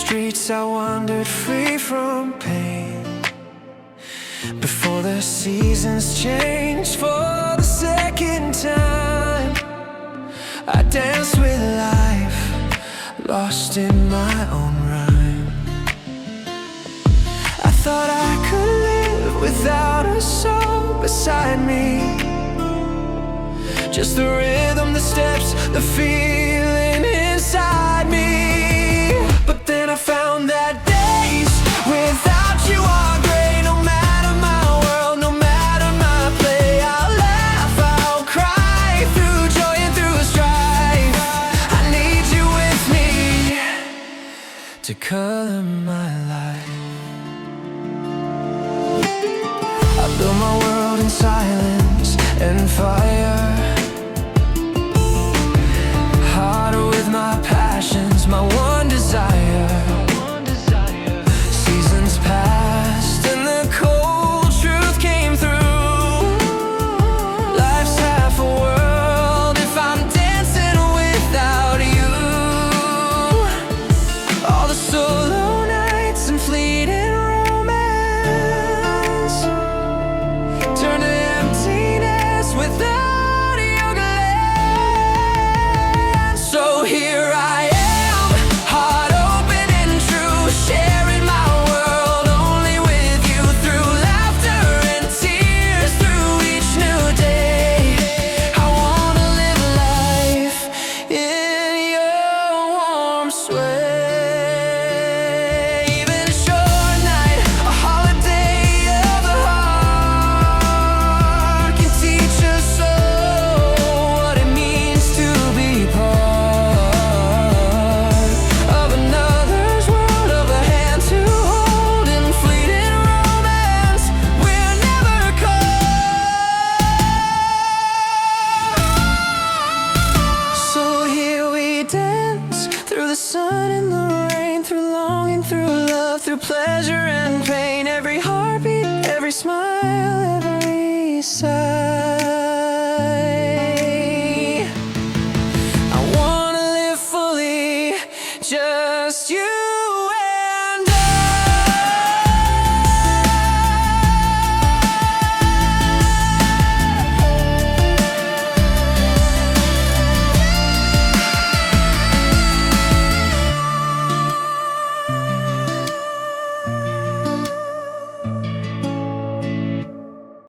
streets I wandered free from pain, before the seasons changed for the second time. I danced with life, lost in my own rhyme. I thought I could live without a soul beside me, just the rhythm, the steps, the feeling inside me. But then I found that days without you are great. No matter my world, no matter my play, I'll laugh, I'll cry, through joy and through strife. I need you with me to color my life. I built my world in silence and fire, harder with my passions, my one desire. Seasons passed and the cold truth came through. Life's half a world if I'm dancing without you. All the solo nights and fleeting romance turn to emptiness without your glance. So here I am, heart open and true, sharing my world only with you, through laughter and tears, through each new day. I wanna live life in your warm sway. Even a short night, a holiday of the heart, can teach us all what it means to be part of another's world, of a hand to hold in fleeting romance. We're never caught. So here we dance through the sun and the rain, through longing, through love, through pleasure and pain. Every heartbeat, every smile, every sigh.